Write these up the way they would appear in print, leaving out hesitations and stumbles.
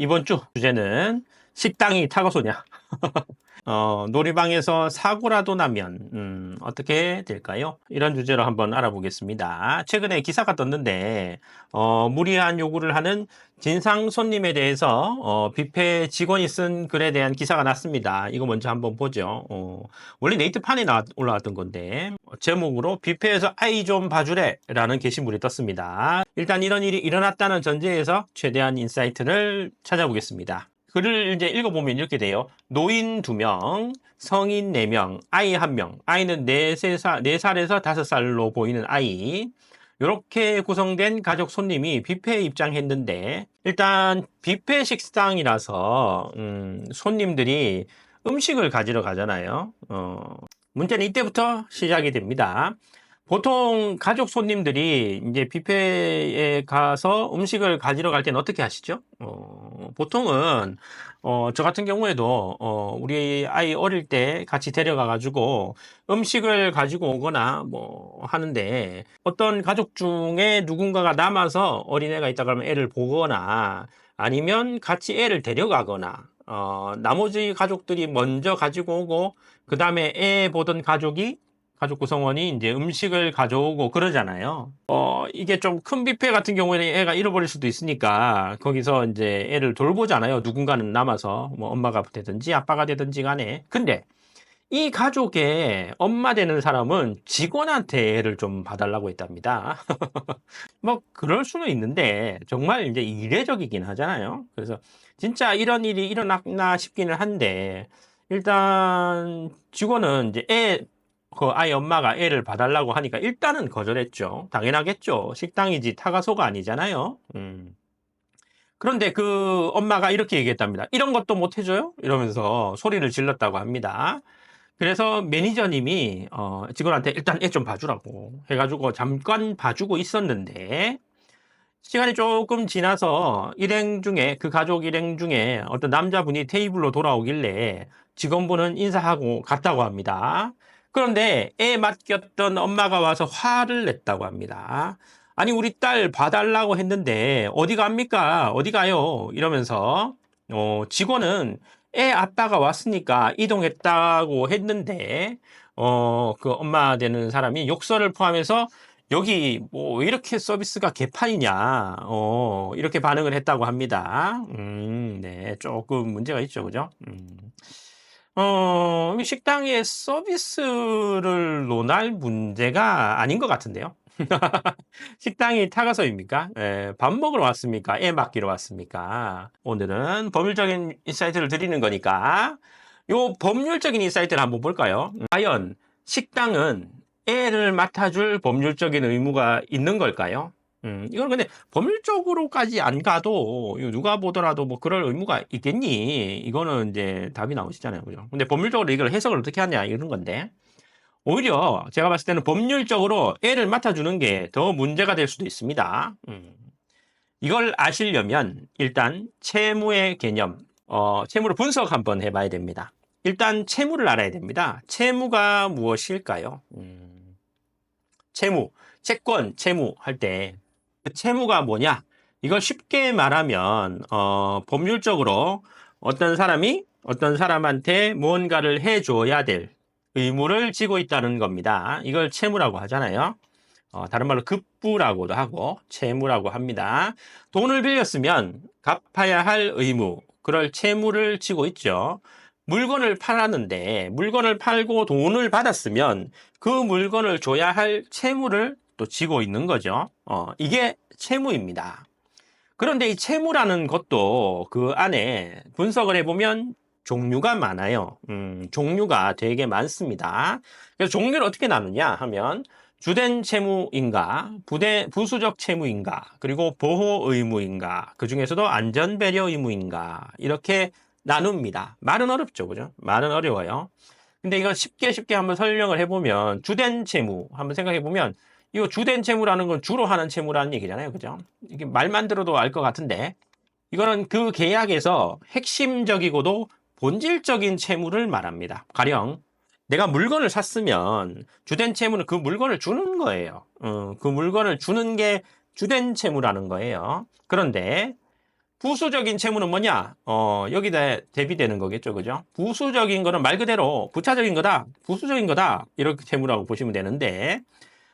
이번 주 주제는 식당이 타거소냐. 놀이방에서 사고라도 나면 어떻게 될까요? 이런 주제로 한번 알아보겠습니다. 최근에 기사가 떴는데 무리한 요구를 하는 진상 손님에 대해서 뷔페 직원이 쓴 글에 대한 기사가 났습니다. 이거 먼저 한번 보죠. 원래 네이트판에 올라왔던 건데 제목으로 뷔페에서 아이 좀 봐주래 라는 게시물이 떴습니다. 일단 이런 일이 일어났다는 전제에서 최대한 인사이트를 찾아보겠습니다. 글을 이제 읽어보면 이렇게 돼요. 노인 2명, 성인 4명, 아이 1명. 아이는 4살에서 5살로 보이는 아이. 이렇게 구성된 가족 손님이 뷔페에 입장했는데, 일단 뷔페 식당이라서 손님들이 음식을 가지러 가잖아요. 문제는 이때부터 시작이 됩니다. 보통 가족 손님들이 이제 뷔페에 가서 음식을 가지러 갈 때는 어떻게 하시죠? 보통은 저 같은 경우에도 우리 아이 어릴 때 같이 데려가 가지고 음식을 가지고 오거나 뭐 하는데, 어떤 가족 중에 누군가가 남아서 어린애가 있다 그러면 애를 보거나 아니면 같이 애를 데려가거나, 나머지 가족들이 먼저 가지고 오고 그 다음에 애 보던 가족 구성원이 이제 음식을 가져오고 그러잖아요. 이게 좀 큰 뷔페 같은 경우에는 애가 잃어버릴 수도 있으니까 거기서 이제 애를 돌보잖아요. 누군가는 남아서 뭐 엄마가 되든지 아빠가 되든지 간에. 근데 이 가족의 엄마 되는 사람은 직원한테 애를 좀 봐달라고 했답니다. 뭐 그럴 수는 있는데 정말 이제 이례적이긴 하잖아요. 그래서 진짜 이런 일이 일어났나 싶기는 한데, 일단 직원은 이제 그 아이 엄마가 애를 봐달라고 하니까 일단은 거절했죠. 당연하겠죠. 식당이지 타가소가 아니잖아요. 그런데 그 엄마가 이렇게 얘기했답니다. 이런 것도 못 해줘요? 이러면서 소리를 질렀다고 합니다. 그래서 매니저님이 직원한테 일단 애 좀 봐주라고 해가지고 잠깐 봐주고 있었는데, 시간이 조금 지나서 그 가족 일행 중에 어떤 남자분이 테이블로 돌아오길래 직원분은 인사하고 갔다고 합니다. 그런데 애 맡겼던 엄마가 와서 화를 냈다고 합니다. 아니, 우리 딸 봐달라고 했는데 어디 갑니까? 어디 가요? 이러면서 직원은 애 아빠가 왔으니까 이동했다고 했는데, 그 엄마 되는 사람이 욕설을 포함해서 여기 뭐 왜 이렇게 서비스가 개판이냐, 이렇게 반응을 했다고 합니다. 네, 조금 문제가 있죠, 그죠? 이 식당의 서비스를 논할 문제가 아닌 것 같은데요. 식당이 타가서입니까? 밥 먹으러 왔습니까? 애 맡기러 왔습니까? 오늘은 법률적인 인사이트를 드리는 거니까 요 법률적인 인사이트를 한번 볼까요? 과연 식당은 애를 맡아줄 법률적인 의무가 있는 걸까요? 이건 근데 법률적으로까지 안 가도 이거 누가 보더라도 뭐 그럴 의무가 있겠니? 이거는 이제 답이 나오시잖아요. 그죠? 근데 법률적으로 이걸 해석을 어떻게 하냐 이런 건데, 오히려 제가 봤을 때는 법률적으로 애를 맡아주는 게 더 문제가 될 수도 있습니다. 이걸 아시려면 일단 채무의 개념, 채무를 분석 한번 해봐야 됩니다. 일단 채무를 알아야 됩니다. 채무가 무엇일까요? 채무, 채권, 채무 할 때 그 채무가 뭐냐? 이걸 쉽게 말하면 법률적으로 어떤 사람이 어떤 사람한테 무언가를 해줘야 될 의무를 지고 있다는 겁니다. 이걸 채무라고 하잖아요. 다른 말로 급부라고도 하고 채무라고 합니다. 돈을 빌렸으면 갚아야 할 의무, 그럴 채무를 지고 있죠. 물건을 팔았는데 물건을 팔고 돈을 받았으면 그 물건을 줘야 할 채무를 또 지고 있는 거죠. 이게 채무입니다. 그런데 이 채무라는 것도 그 안에 분석을 해보면 종류가 많아요. 종류가 되게 많습니다. 그래서 종류를 어떻게 나누냐 하면 주된 채무인가, 부수적 채무인가, 그리고 보호 의무인가, 그 중에서도 안전 배려 의무인가, 이렇게 나눕니다. 말은 어렵죠, 그죠? 말은 어려워요. 근데 이거 쉽게 한번 설명을 해보면, 주된 채무 한번 생각해보면, 이거 주된 채무라는 건 주로 하는 채무라는 얘기잖아요, 그죠? 이게 말만 들어도 알 것 같은데, 이거는 그 계약에서 핵심적이고도 본질적인 채무를 말합니다. 가령 내가 물건을 샀으면 주된 채무는 그 물건을 주는 거예요. 그 물건을 주는 게 주된 채무라는 거예요. 그런데 부수적인 채무는 뭐냐? 여기다 대비되는 거겠죠. 그죠? 부수적인 거는 말 그대로 부차적인 거다, 부수적인 거다. 이렇게 채무라고 보시면 되는데,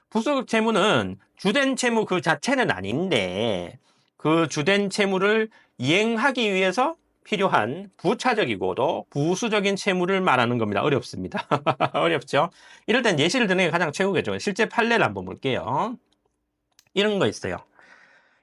부수적 채무는 주된 채무 그 자체는 아닌데, 그 주된 채무를 이행하기 위해서 필요한 부차적이고도 부수적인 채무를 말하는 겁니다. 어렵습니다. 어렵죠? 이럴 땐 예시를 드는 게 가장 최고겠죠. 실제 판례를 한번 볼게요. 이런 거 있어요.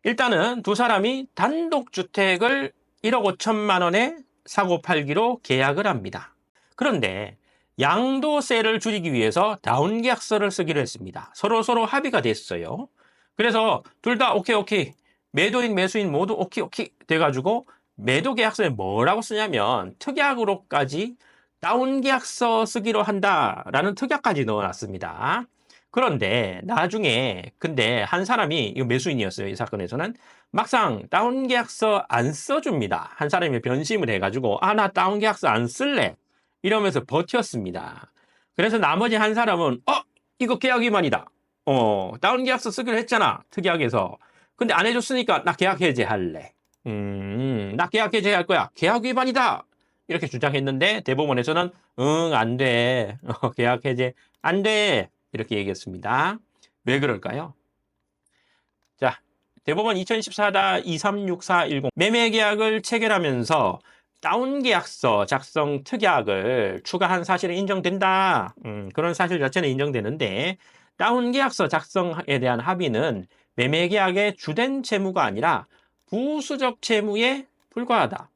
일단은 두 사람이 단독주택을 1억 5천만 원에 사고 팔기로 계약을 합니다. 그런데 양도세를 줄이기 위해서 다운계약서를 쓰기로 했습니다. 서로 합의가 됐어요. 그래서 둘 다 오케이. 매도인 매수인 모두 오케이 돼가지고 매도계약서에 뭐라고 쓰냐면 특약으로까지 다운계약서 쓰기로 한다라는 특약까지 넣어놨습니다. 그런데 나중에 근데 한 사람이 이거 매수인이었어요. 이 사건에서는 막상 다운계약서 안 써줍니다. 한 사람이 변심을 해가지고 나 다운계약서 안 쓸래 이러면서 버텼습니다. 그래서 나머지 한 사람은 이거 계약 위반이다. 다운계약서 쓰기로 했잖아. 특약에서. 근데 안 해줬으니까 나 계약 해제할래. 나 계약 해제할 거야. 계약 위반이다. 이렇게 주장했는데 대법원에서는 안 돼. 계약 해제 안 돼. 이렇게 얘기했습니다. 왜 그럴까요? 자, 대법원 2014-236410 매매계약을 체결하면서 다운계약서 작성 특약을 추가한 사실은 인정된다. 그런 사실 자체는 인정되는데 다운계약서 작성에 대한 합의는 매매계약의 주된 채무가 아니라 부수적 채무에 불과하다.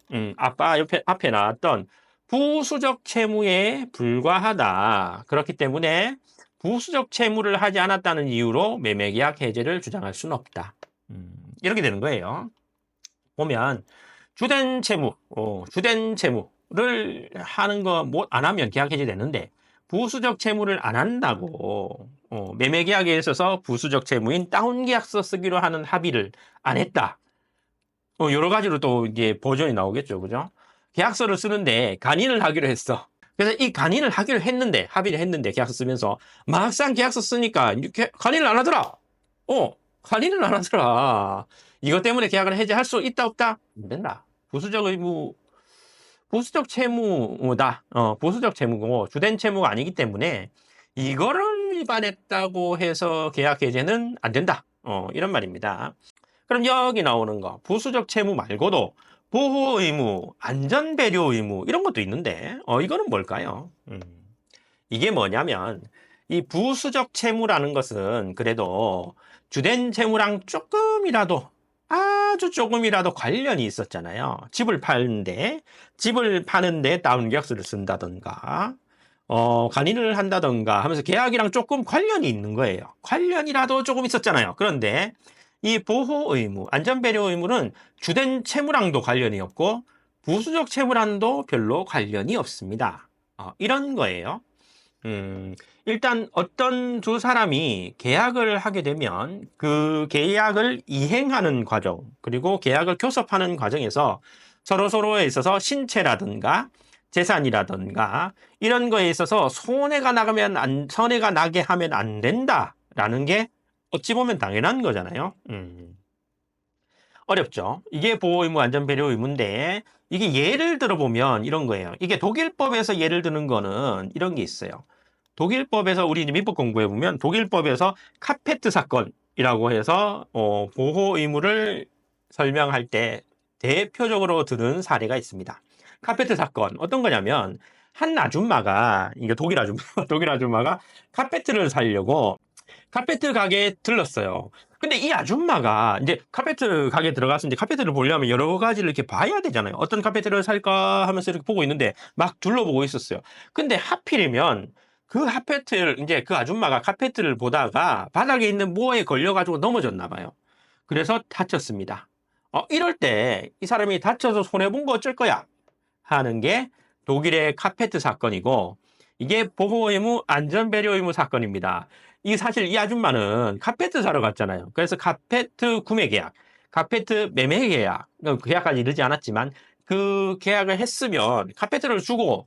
앞에 나왔던 부수적 채무에 불과하다. 그렇기 때문에 부수적 채무를 하지 않았다는 이유로 매매계약 해제를 주장할 수는 없다. 이렇게 되는 거예요. 보면 주된 채무를 하는 거 안 하면 계약 해제되는데 부수적 채무를 안 한다고 매매계약에 있어서 부수적 채무인 다운계약서 쓰기로 하는 합의를 안 했다. 여러 가지로 또 이제 버전이 나오겠죠, 그죠? 계약서를 쓰는데 간인을 하기로 했어. 그래서 이 간인을 하기로 했는데, 합의를 했는데, 계약서 쓰면서, 막상 계약서 쓰니까, 간인을 안 하더라! 간인을 안 하더라. 이것 때문에 계약을 해제할 수 있다, 없다? 안 된다. 부수적 의무, 부수적 채무다. 부수적 채무고, 주된 채무가 아니기 때문에, 이거를 위반했다고 해서 계약 해제는 안 된다. 이런 말입니다. 그럼 여기 나오는 거, 부수적 채무 말고도, 보호 의무, 안전 배려 의무 이런 것도 있는데 이거는 뭘까요? 이게 뭐냐면 이 부수적 채무라는 것은 그래도 주된 채무랑 아주 조금이라도 관련이 있었잖아요. 집을 파는데 다운계약서를 쓴다던가 간인을 한다던가 하면서 계약이랑 조금 관련이 있는 거예요. 관련이라도 조금 있었잖아요. 그런데 이 보호 의무, 안전배려 의무는 주된 채무랑도 관련이 없고 부수적 채무랑도 별로 관련이 없습니다. 이런 거예요. 일단 어떤 두 사람이 계약을 하게 되면 그 계약을 이행하는 과정, 그리고 계약을 교섭하는 과정에서 서로에 있어서 신체라든가 재산이라든가 이런 거에 있어서 손해가 나게 하면 안 된다라는 게 어찌 보면 당연한 거잖아요. 어렵죠. 이게 보호의무, 안전배려 의무인데 이게 예를 들어보면 이런 거예요. 이게 독일법에서 예를 드는 거는 이런 게 있어요. 독일법에서 우리 이제 민법 공부해보면 독일법에서 카페트 사건이라고 해서 보호 의무를 설명할 때 대표적으로 드는 사례가 있습니다. 카페트 사건 어떤 거냐면 한 아줌마가 이게 독일 아줌마가 카페트를 사려고 카페트 가게에 들렀어요. 근데 이 아줌마가 이제 카페트 가게에 들어가서 이제 카페트를 보려면 여러 가지를 이렇게 봐야 되잖아요. 어떤 카페트를 살까 하면서 이렇게 보고 있는데 막 둘러보고 있었어요. 근데 하필이면 이제 그 아줌마가 카페트를 보다가 바닥에 있는 모에 걸려가지고 넘어졌나 봐요. 그래서 다쳤습니다. 이럴 때 이 사람이 다쳐서 손해본 거 어쩔 거야? 하는 게 독일의 카페트 사건이고 이게 보호의무, 안전배려 의무 사건입니다. 사실 이 아줌마는 카페트 사러 갔잖아요. 그래서 카페트 구매 계약, 카페트 매매 계약, 계약까지 이르지 않았지만 그 계약을 했으면 카페트를 주고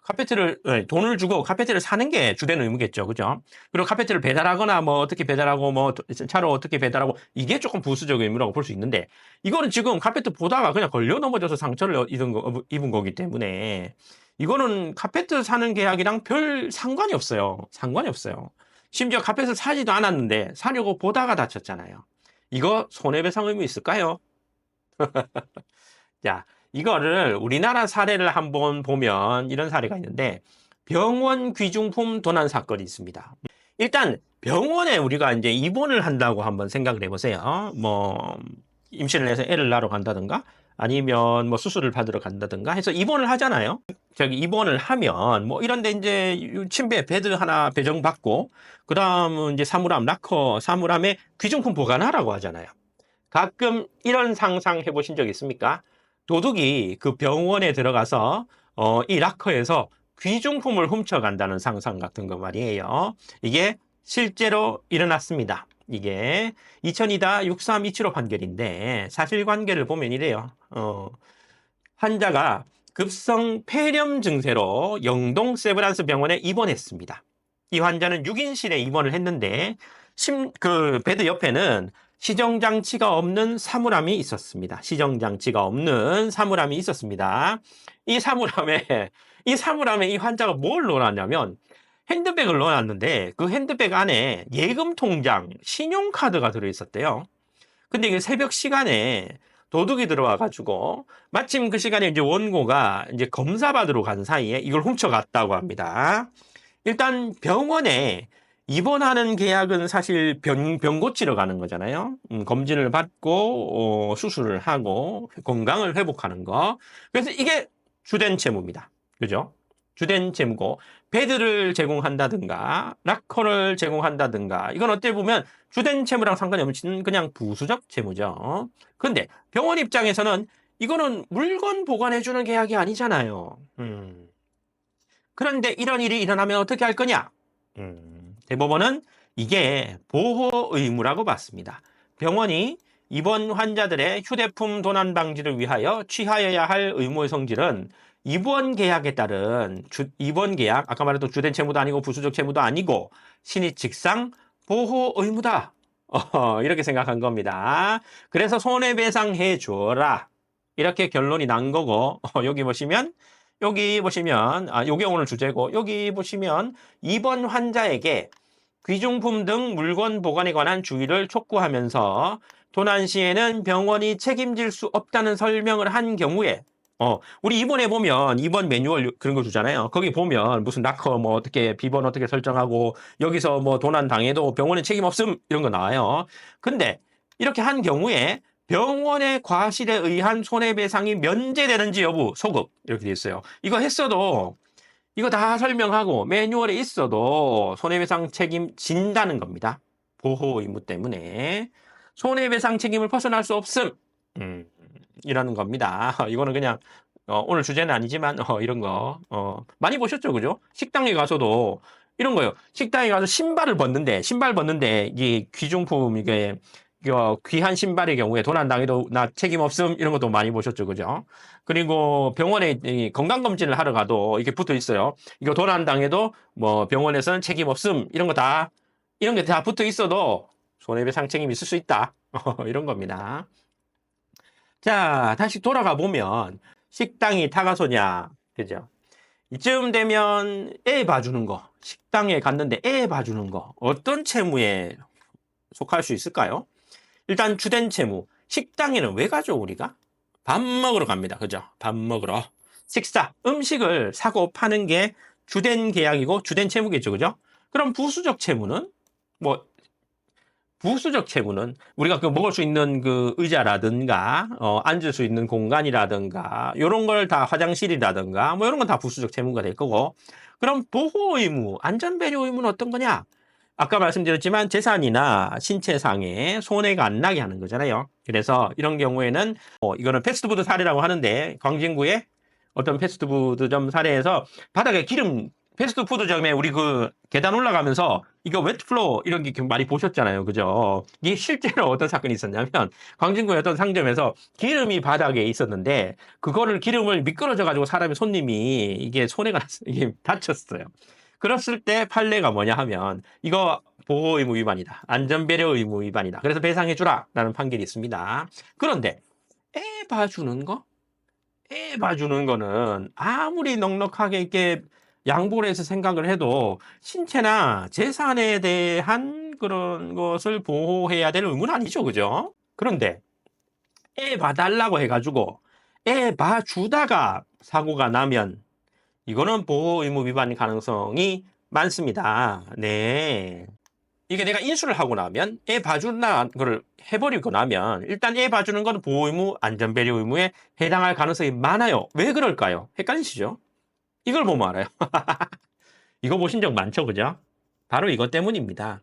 카페트를 돈을 주고 카페트를 사는 게 주된 의무겠죠. 그죠? 그리고 카페트를 배달하거나 뭐 어떻게 배달하고 뭐 차로 어떻게 배달하고 이게 조금 부수적 의무라고 볼 수 있는데 이거는 지금 카페트 보다가 그냥 걸려 넘어져서 상처를 입은 거기 때문에 이거는 카페트 사는 계약이랑 별 상관이 없어요. 상관이 없어요. 심지어 카페트 사지도 않았는데 사려고 보다가 다쳤잖아요. 이거 손해배상 의무 있을까요? 자, 이거를 우리나라 사례를 한번 보면 이런 사례가 있는데 병원 귀중품 도난 사건이 있습니다. 일단 병원에 우리가 이제 입원을 한다고 한번 생각을 해보세요. 뭐 임신을 해서 애를 낳으러 간다든가 아니면 뭐 수술을 받으러 간다든가 해서 입원을 하잖아요. 저기 입원을 하면 뭐 이런데 이제 침대 베드 하나 배정받고 그다음 이제 사물함 락커 사물함에 귀중품 보관하라고 하잖아요. 가끔 이런 상상 해보신 적 있습니까? 도둑이 그 병원에 들어가서 이 락커에서 귀중품을 훔쳐간다는 상상 같은 거 말이에요. 이게 실제로 일어났습니다. 이게 2002다 6327호 판결인데 사실관계를 보면 이래요. 환자가 급성 폐렴 증세로 영동 세브란스 병원에 입원했습니다. 이 환자는 6인실에 입원을 했는데 그 베드 옆에는 시정장치가 없는 사물함이 있었습니다. 시정장치가 없는 사물함이 있었습니다. 이 사물함에 이 환자가 뭘 넣어놨냐면 핸드백을 넣어놨는데 그 핸드백 안에 예금 통장, 신용카드가 들어있었대요. 근데 이게 새벽 시간에 도둑이 들어와가지고 마침 그 시간에 이제 원고가 이제 검사 받으러 간 사이에 이걸 훔쳐갔다고 합니다. 일단 병원에 입원하는 계약은 사실 병 고치러 가는 거잖아요. 검진을 받고 수술을 하고 건강을 회복하는 거. 그래서 이게 주된 채무입니다. 그죠? 주된 채무고 베드를 제공한다든가 락커를 제공한다든가 이건 어떻게 보면 주된 채무랑 상관이 없는 그냥 부수적 채무죠. 근데 병원 입장에서는 이거는 물건 보관해주는 계약이 아니잖아요. 그런데 이런 일이 일어나면 어떻게 할 거냐? 대법원은 이게 보호 의무라고 봤습니다. 병원이 입원 환자들의 휴대폰 도난 방지를 위하여 취하여야 할 의무의 성질은 입원 계약에 따른 입원 계약, 아까 말했던 주된 채무도 아니고 부수적 채무도 아니고 신의칙상 보호 의무다. 이렇게 생각한 겁니다. 그래서 손해배상해 줘라. 이렇게 결론이 난 거고 여기 보시면 요게 오늘 주제고 여기 보시면 입원 환자에게 귀중품 등 물건 보관에 관한 주의를 촉구하면서 도난 시에는 병원이 책임질 수 없다는 설명을 한 경우에 우리 입원해 보면 입원 매뉴얼 그런 거 주잖아요. 거기 보면 무슨 락커 뭐 어떻게 비번 어떻게 설정하고 여기서 뭐 도난 당해도 병원에 책임 없음 이런 거 나와요. 근데 이렇게 한 경우에 병원의 과실에 의한 손해배상이 면제되는지 여부 소급 이렇게 돼 있어요. 이거 했어도 이거 다 설명하고 매뉴얼에 있어도 손해배상 책임 진다는 겁니다. 보호 의무 때문에 손해배상 책임을 벗어날 수 없음. 이라는 겁니다. 이거는 그냥 오늘 주제는 아니지만 이런 거 많이 보셨죠, 그죠? 식당에 가서도 이런 거요. 식당에 가서 신발 벗는데 이 귀중품 이게 귀한 신발의 경우에 도난 당해도 나 책임 없음 이런 것도 많이 보셨죠, 그죠? 그리고 병원에 건강검진을 하러 가도 이게 붙어 있어요. 이거 도난 당해도 뭐 병원에서는 책임 없음 이런 게 다 붙어 있어도 손해배상 책임이 있을 수 있다. 이런 겁니다. 자, 다시 돌아가 보면 식당이 타가소냐, 그죠? 이쯤 되면 애 봐주는 거, 식당에 갔는데 애 봐주는 거 어떤 채무에 속할 수 있을까요? 일단 주된 채무, 식당에는 왜 가죠 우리가? 밥 먹으러 갑니다, 그죠? 밥 먹으러 식사, 음식을 사고 파는 게 주된 계약이고 주된 채무겠죠, 그죠? 그럼 부수적 채무는 뭐 부수적 채무는 우리가 그 먹을 수 있는 그 의자라든가 앉을 수 있는 공간이라든가 이런 걸 다 화장실이라든가 뭐 이런 건 다 부수적 채무가 될 거고 그럼 보호 의무, 안전 배려 의무는 어떤 거냐? 아까 말씀드렸지만 재산이나 신체상에 손해가 안 나게 하는 거잖아요. 그래서 이런 경우에는 이거는 패스트푸드 사례라고 하는데 광진구의 어떤 패스트푸드점 사례에서 바닥에 기름 패스트푸드점에 우리 그 계단 올라가면서 이거 웨트플로어 이런 게 많이 보셨잖아요. 그죠? 이게 실제로 어떤 사건이 있었냐면 광진구의 어떤 상점에서 기름이 바닥에 있었는데 그거를 기름을 미끄러져 가지고 사람이 손님이 이게 손해가 났어요. 이게 다쳤어요. 그랬을 때 판례가 뭐냐 하면 이거 보호 의무 위반이다. 안전배려 의무 위반이다. 그래서 배상해 주라라는 판결이 있습니다. 그런데 애 봐주는 거? 애 봐주는 거는 아무리 넉넉하게 이렇게 양보를 해서 생각을 해도 신체나 재산에 대한 그런 것을 보호해야 될 의무는 아니죠. 그죠? 그런데 애 봐달라고 해가지고 애 봐주다가 사고가 나면 이거는 보호 의무 위반 가능성이 많습니다. 네. 이게 내가 인수를 하고 나면 애 봐주나 거를 해버리고 나면 일단 애 봐주는 건 보호 의무, 안전배려 의무에 해당할 가능성이 많아요. 왜 그럴까요? 헷갈리시죠? 이걸 보면 알아요. 이거 보신 적 많죠, 그죠? 바로 이것 때문입니다.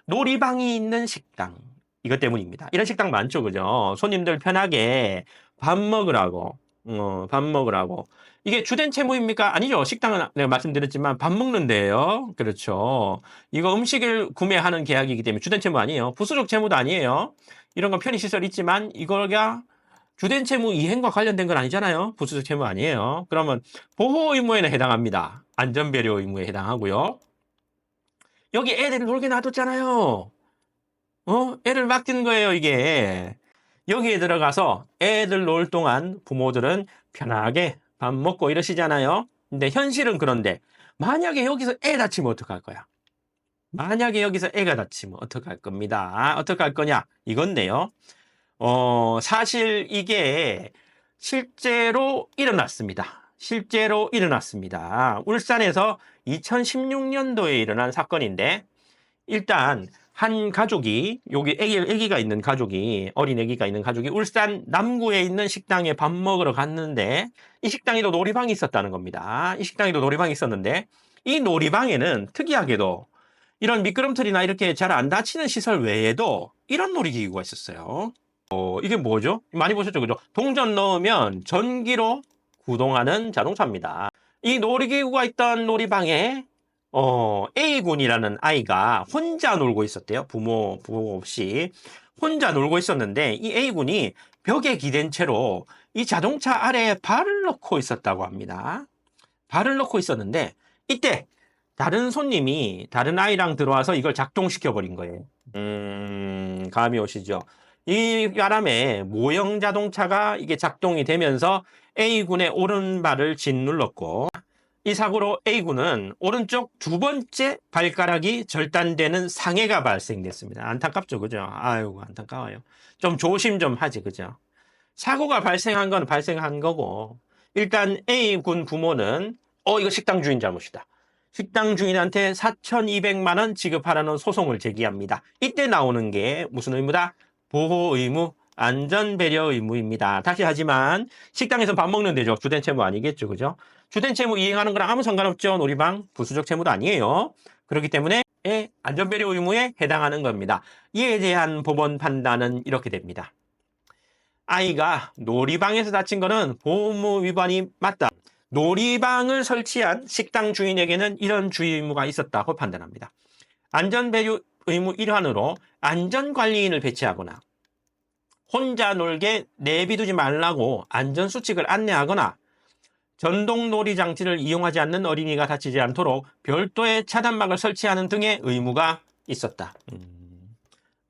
놀이방이 있는 식당. 이것 때문입니다. 이런 식당 많죠, 그죠? 손님들 편하게 밥 먹으라고, 밥 먹으라고. 이게 주된 채무입니까? 아니죠. 식당은 내가 말씀드렸지만 밥 먹는 데예요. 그렇죠. 이거 음식을 구매하는 계약이기 때문에 주된 채무 아니에요. 부수적 채무도 아니에요. 이런 건 편의시설 있지만 이거가 주된 채무 이행과 관련된 건 아니잖아요. 부수적 채무 아니에요. 그러면 보호 의무에는 해당합니다. 안전배려 의무에 해당하고요. 여기 애들 놀게 놔뒀잖아요. 애를 맡긴 거예요, 이게. 여기에 들어가서 애들 놀 동안 부모들은 편하게 밥 먹고 이러시잖아요. 근데 현실은 그런데 만약에 여기서 애 다치면 어떡할 거야? 만약에 여기서 애가 다치면 어떡할 겁니다. 어떡할 거냐? 이건데요. 사실 이게 실제로 일어났습니다. 실제로 일어났습니다. 울산에서 2016년도에 일어난 사건인데 일단 한 가족이 여기 애기가 있는 가족이 어린 애기가 있는 가족이 울산 남구에 있는 식당에 밥 먹으러 갔는데 이 식당에도 놀이방이 있었다는 겁니다. 이 식당에도 놀이방이 있었는데 이 놀이방에는 특이하게도 이런 미끄럼틀이나 이렇게 잘 안 다치는 시설 외에도 이런 놀이기구가 있었어요. 이게 뭐죠? 많이 보셨죠? 그죠? 동전 넣으면 전기로 구동하는 자동차입니다. 이 놀이기구가 있던 놀이방에 A군이라는 아이가 혼자 놀고 있었대요. 부모 없이. 혼자 놀고 있었는데 이 A군이 벽에 기댄 채로 이 자동차 아래에 발을 넣고 있었다고 합니다. 발을 넣고 있었는데 이때 다른 아이랑 들어와서 이걸 작동시켜 버린 거예요. 감이 오시죠? 이 바람에 모형 자동차가 이게 작동이 되면서 A군의 오른발을 짓눌렀고 이 사고로 A군은 오른쪽 두 번째 발가락이 절단되는 상해가 발생됐습니다. 안타깝죠, 그죠? 아이고, 안타까워요. 좀 조심 좀 하지, 그죠? 사고가 발생한 건 발생한 거고, 일단 A군 부모는, 이거 식당 주인 잘못이다. 식당 주인한테 4,200만 원 지급하라는 소송을 제기합니다. 이때 나오는 게 무슨 의무다? 보호 의무, 안전 배려 의무입니다. 다시 하지만 식당에서 밥 먹는 데죠. 주된 채무 아니겠죠. 그죠? 주된 채무 이행하는 거랑 아무 상관없죠. 놀이방 부수적 채무도 아니에요. 그렇기 때문에 안전 배려 의무에 해당하는 겁니다. 이에 대한 법원 판단은 이렇게 됩니다. 아이가 놀이방에서 다친 거는 보호의무 위반이 맞다. 놀이방을 설치한 식당 주인에게는 이런 주의 의무가 있었다고 판단합니다. 안전 배려 의무 일환으로 안전관리인을 배치하거나 혼자 놀게 내비두지 말라고 안전수칙을 안내하거나 전동놀이 장치를 이용하지 않는 어린이가 다치지 않도록 별도의 차단막을 설치하는 등의 의무가 있었다.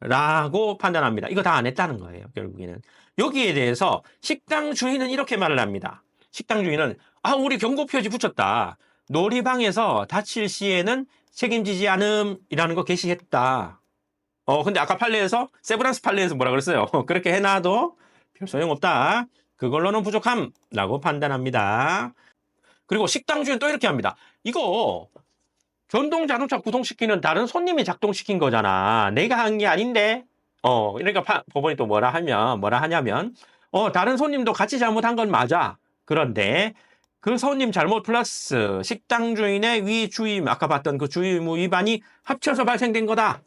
라고 판단합니다. 이거 다 안 했다는 거예요. 결국에는. 여기에 대해서 식당 주인은 이렇게 말을 합니다. 식당 주인은 우리 경고 표지 붙였다. 놀이방에서 다칠 시에는 책임지지 않음이라는 거 게시했다. 근데 아까 판례에서 세브란스 판례에서 뭐라 그랬어요? 그렇게 해놔도 별 소용없다. 그걸로는 부족함라고 판단합니다. 그리고 식당 주인 또 이렇게 합니다. 이거 전동 자동차 구동시키는 다른 손님이 작동시킨 거잖아. 내가 한 게 아닌데. 그러니까 법원이 또 뭐라 하냐면 다른 손님도 같이 잘못한 건 맞아. 그런데 그 손님 잘못 플러스 식당 주인의 위주임, 아까 봤던 그 주의 의무 위반이 합쳐서 발생된 거다.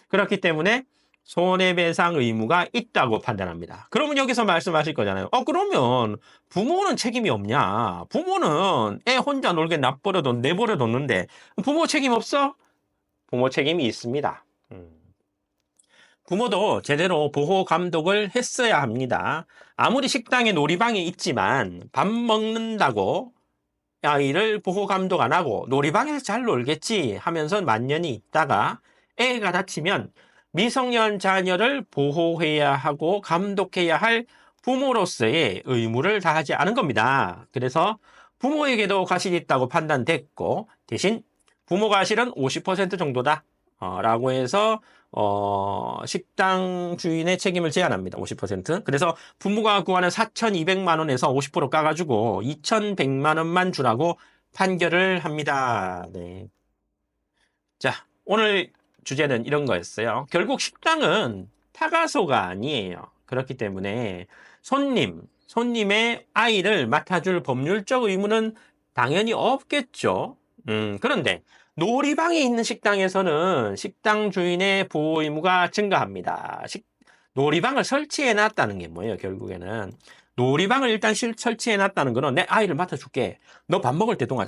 그렇기 때문에 손해배상 의무가 있다고 판단합니다. 그러면 여기서 말씀하실 거잖아요. 그러면 부모는 책임이 없냐? 부모는 애 혼자 놀게 내버려 뒀는데 부모 책임 없어? 부모 책임이 있습니다. 부모도 제대로 보호 감독을 했어야 합니다. 아무리 식당에 놀이방이 있지만 밥 먹는다고 아이를 보호 감독 안 하고 놀이방에서 잘 놀겠지 하면서 만년이 있다가 애가 다치면 미성년 자녀를 보호해야 하고 감독해야 할 부모로서의 의무를 다하지 않은 겁니다. 그래서 부모에게도 과실이 있다고 판단됐고 대신 부모 과실은 50% 정도다. 라고 해서 식당 주인의 책임을 제한합니다. 50%. 그래서 부모가 구하는 4,200만 원에서 50% 까가지고 2,100만 원만 주라고 판결을 합니다. 네. 자, 오늘 주제는 이런 거였어요. 결국 식당은 타가소가 아니에요. 그렇기 때문에 손님의 아이를 맡아줄 법률적 의무는 당연히 없겠죠. 그런데 놀이방에 있는 식당에서는 식당 주인의 보호 의무가 증가합니다. 놀이방을 설치해 놨다는 게 뭐예요, 결국에는. 놀이방을 일단 설치해 놨다는 거는 내 아이를 맡아줄게. 너 밥 먹을 때 동안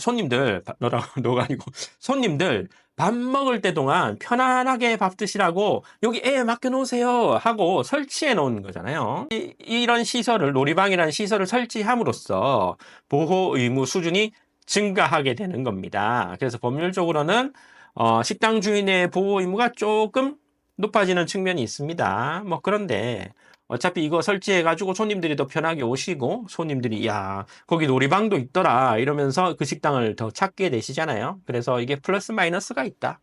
너가 아니고 손님들 밥 먹을 때 동안 편안하게 밥 드시라고 여기 애 맡겨놓으세요 하고 설치해 놓은 거잖아요. 이런 시설을, 놀이방이라는 시설을 설치함으로써 보호 의무 수준이 증가하게 되는 겁니다. 그래서 법률적으로는 식당 주인의 보호 의무가 조금 높아지는 측면이 있습니다. 그런데 어차피 이거 설치해가지고 손님들이 더 편하게 오시고 손님들이 야 거기 놀이방도 있더라 이러면서 그 식당을 더 찾게 되시잖아요. 그래서 이게 플러스 마이너스가 있다.